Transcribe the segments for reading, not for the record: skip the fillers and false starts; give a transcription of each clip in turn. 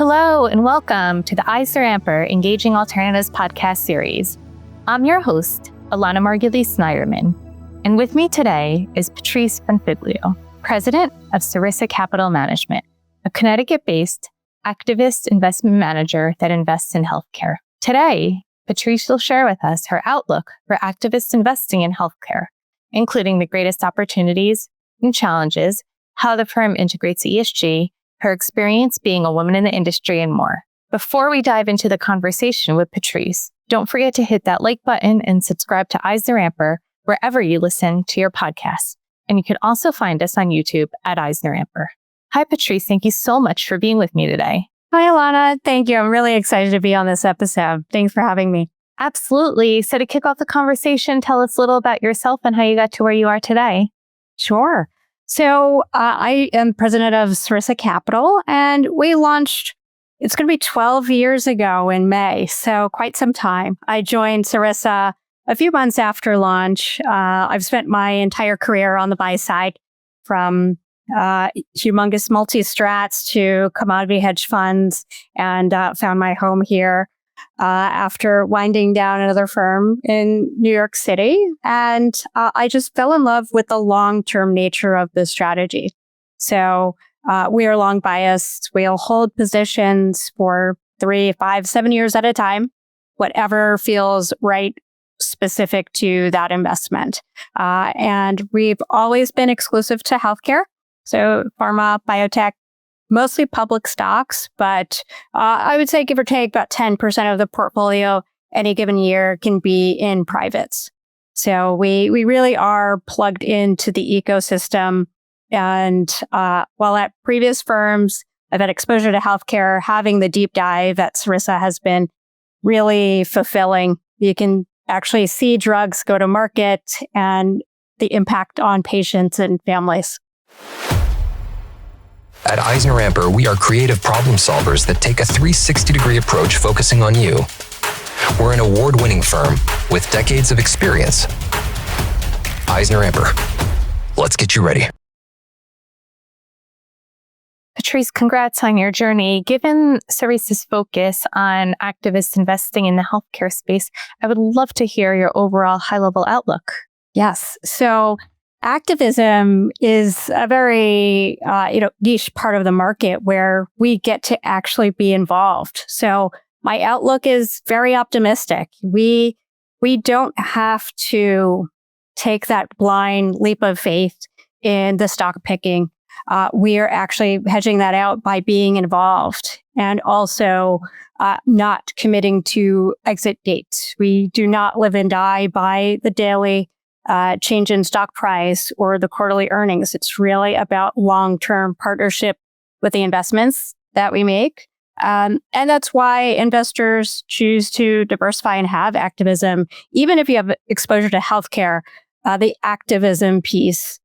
Hello and welcome to the EisnerAmper Engaging Alternatives podcast series. I'm your host, Elana Margulies-Snyderman, and with me today is Patrice Bonfiglio, president of Sarissa Capital Management, a Connecticut-based activist investment manager that invests in healthcare. Today, Patrice will share with us her outlook for activist investing in healthcare, including the greatest opportunities and challenges, how the firm integrates ESG, her experience being a woman in the industry, and more. Before we dive into the conversation with Patrice, don't forget to hit that like button and subscribe to EisnerAmper wherever you listen to your podcasts. And you can also find us on YouTube at EisnerAmper. Hi, Patrice. Thank you so much for being with me today. Hi, Elana. Thank you. I'm really excited to be on this episode. Thanks for having me. Absolutely. So to kick off the conversation, tell us a little about yourself and how you got to where you are today. Sure. So I am president of Sarissa Capital, and we launched, it's going to be 12 years ago in May, so quite some time. I joined Sarissa a few months after launch. I've spent my entire career on the buy side, from humongous multi-strats to commodity hedge funds, and found my home here after winding down another firm in New York City. And I just fell in love with the long-term nature of this strategy. So we are long biased. We'll hold positions for 3, 5, 7 years at a time, whatever feels right specific to that investment. And we've always been exclusive to healthcare. So pharma, biotech, mostly public stocks, but I would say give or take about 10% of the portfolio any given year can be in privates. So we really are plugged into the ecosystem. And while at previous firms, I've had exposure to healthcare, having the deep dive at Sarissa has been really fulfilling. You can actually see drugs go to market and the impact on patients and families. At EisnerAmper, we are creative problem solvers that take a 360-degree approach focusing on you. We're an award-winning firm with decades of experience. EisnerAmper, let's get you ready. Patrice, congrats on your journey. Given Sarissa's focus on activist investing in the healthcare space, I would love to hear your overall high-level outlook. Yes. So activism is a very niche part of the market where we get to actually be involved. So my outlook is very optimistic. We don't have to take that blind leap of faith in the stock picking. We are actually hedging that out by being involved and also not committing to exit dates. We do not live and die by the daily change in stock price or the quarterly earnings. It's really about long-term partnership with the investments that we make. And that's why investors choose to diversify and have activism. Even if you have exposure to healthcare, the activism piece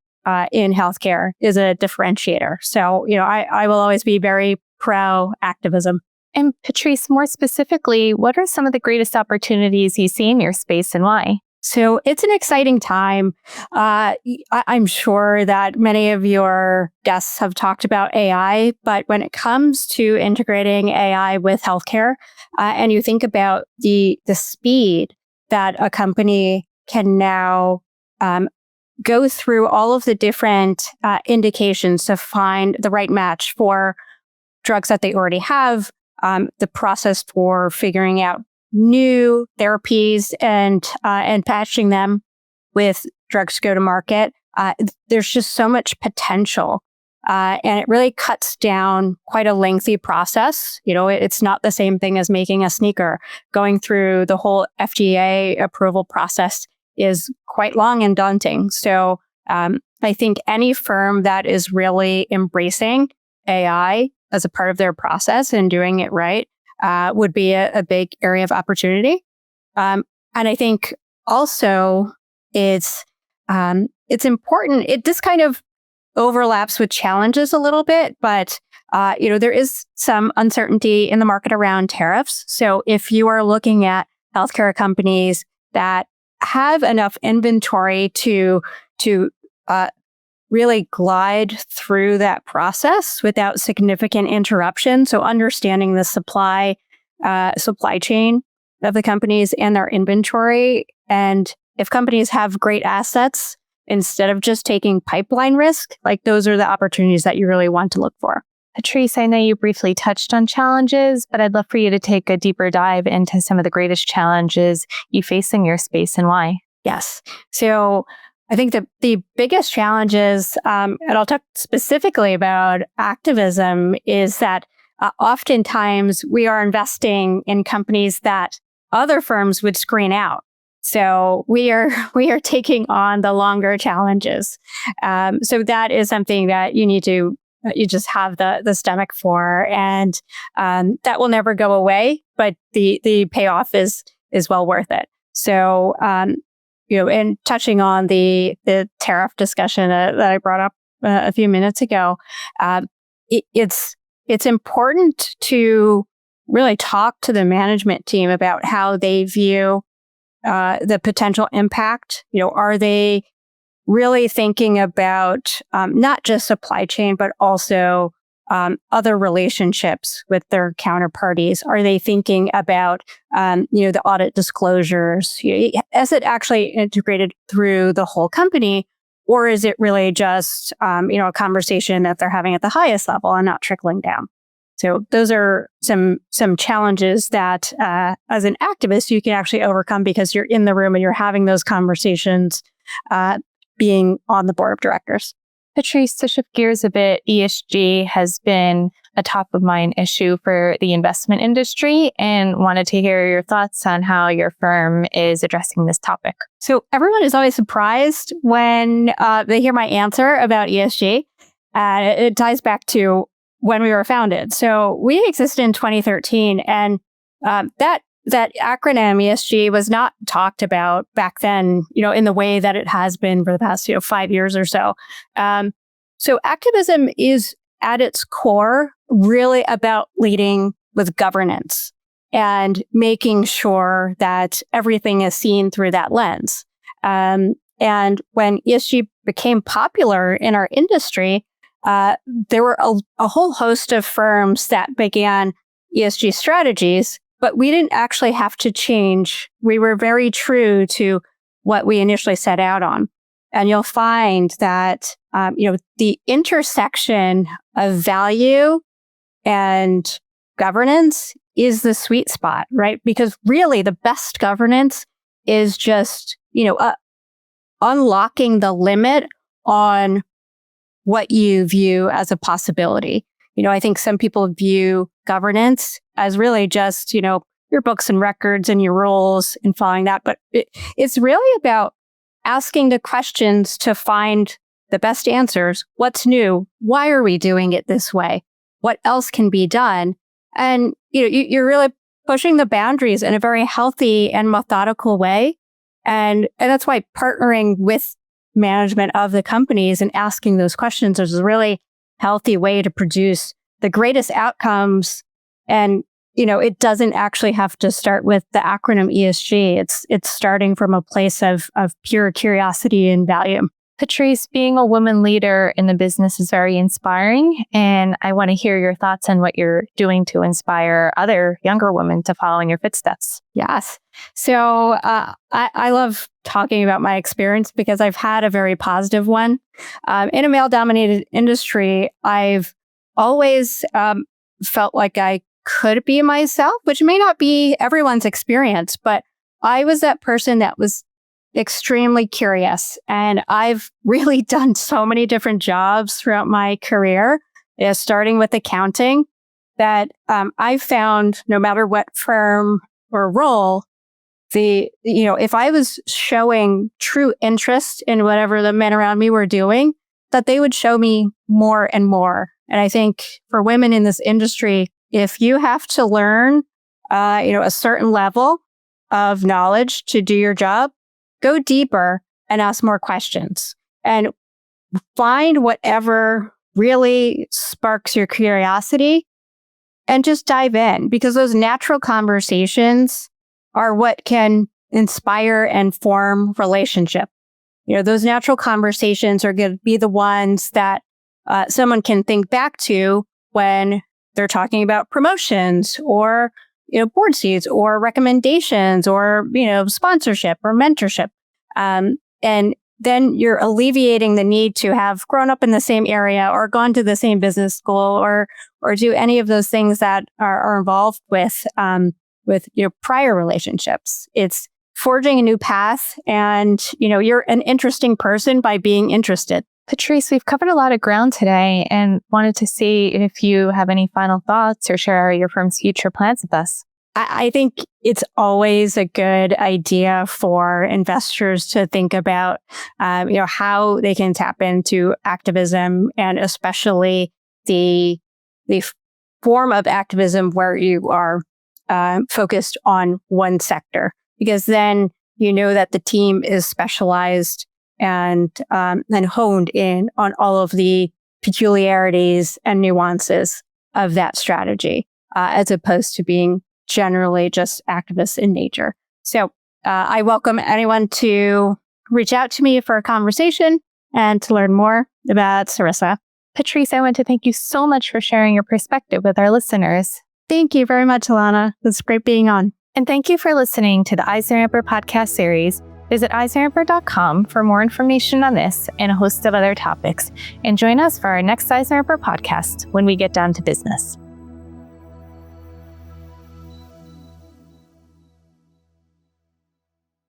in healthcare is a differentiator. So, I will always be very pro activism. And Patrice, more specifically, what are some of the greatest opportunities you see in your space and why? So it's an exciting time. I'm sure that many of your guests have talked about AI, but when it comes to integrating AI with healthcare, and you think about the speed that a company can now go through all of the different indications to find the right match for drugs that they already have, the process for figuring out new therapies and patching them with drugs to go to market. There's just so much potential. And it really cuts down quite a lengthy process. It's not the same thing as making a sneaker. Going through the whole FDA approval process is quite long and daunting. So I think any firm that is really embracing AI as a part of their process and doing it right would be a big area of opportunity. And I think also it's important. This kind of overlaps with challenges a little bit, but there is some uncertainty in the market around tariffs. So if you are looking at healthcare companies that have enough inventory to really glide through that process without significant interruption. So understanding the supply chain of the companies and their inventory. And if companies have great assets, instead of just taking pipeline risk, like those are the opportunities that you really want to look for. Patrice, I know you briefly touched on challenges, but I'd love for you to take a deeper dive into some of the greatest challenges you face in your space and why. Yes. So I think the biggest challenges, and I'll talk specifically about activism, is that oftentimes we are investing in companies that other firms would screen out. So we are taking on the longer challenges. So that is something that you just have the stomach for, and that will never go away. But the payoff is well worth it. So and touching on the tariff discussion that I brought up a few minutes ago, it's important to really talk to the management team about how they view the potential impact. Are they really thinking about not just supply chain, but also other relationships with their counterparties? Are they thinking about the audit disclosures? Is it actually integrated through the whole company, or is it really just a conversation that they're having at the highest level and not trickling down? So those are some challenges that as an activist you can actually overcome because you're in the room and you're having those conversations, being on the board of directors. Patrice, to shift gears a bit, ESG has been a top of mind issue for the investment industry, and wanted to hear your thoughts on how your firm is addressing this topic. So everyone is always surprised when they hear my answer about ESG. It ties back to when we were founded. So we existed in 2013, and that acronym ESG was not talked about back then, in the way that it has been for the past 5 years or so. So activism is at its core really about leading with governance and making sure that everything is seen through that lens. And when ESG became popular in our industry, there were a whole host of firms that began ESG strategies, but we didn't actually have to change. We were very true to what we initially set out on. And you'll find that, the intersection of value and governance is the sweet spot, right? Because really the best governance is just, unlocking the limit on what you view as a possibility. I think some people view governance as really just, your books and records and your rules and following that. But it's really about asking the questions to find the best answers. What's new? Why are we doing it this way? What else can be done? And, you're really pushing the boundaries in a very healthy and methodical way. And that's why partnering with management of the companies and asking those questions is a really healthy way to produce the greatest outcomes. And, it doesn't actually have to start with the acronym ESG. It's starting from a place of pure curiosity and value. Patrice, being a woman leader in the business is very inspiring, and I want to hear your thoughts on what you're doing to inspire other younger women to follow in your footsteps. Yes. So I love talking about my experience because I've had a very positive one. In a male-dominated industry, I've always felt like I could be myself, which may not be everyone's experience, but I was that person that was extremely curious. And I've really done so many different jobs throughout my career, starting with accounting, that I found no matter what firm or role, if I was showing true interest in whatever the men around me were doing, that they would show me more and more. And I think for women in this industry, if you have to learn, a certain level of knowledge to do your job, go deeper and ask more questions and find whatever really sparks your curiosity and just dive in, because those natural conversations are what can inspire and form relationship. those natural conversations are going to be the ones that someone can think back to when they're talking about promotions or, board seats or recommendations or, sponsorship or mentorship. And then you're alleviating the need to have grown up in the same area or gone to the same business school or do any of those things that are involved with your prior relationships. It's forging a new path, and you're an interesting person by being interested. Patrice, we've covered a lot of ground today and wanted to see if you have any final thoughts or share your firm's future plans with us. I think it's always a good idea for investors to think about, how they can tap into activism, and especially the form of activism where you are focused on one sector, because then that the team is specialized and honed in on all of the peculiarities and nuances of that strategy, as opposed to being generally just activists in nature. So I welcome anyone to reach out to me for a conversation and to learn more about Sarissa. Patrice, I want to thank you so much for sharing your perspective with our listeners. Thank you very much, Elana. It's great being on. And thank you for listening to the EisnerAmper podcast series. Visit EisnerAmper.com for more information on this and a host of other topics. And join us for our next EisnerAmper podcast when we get down to business.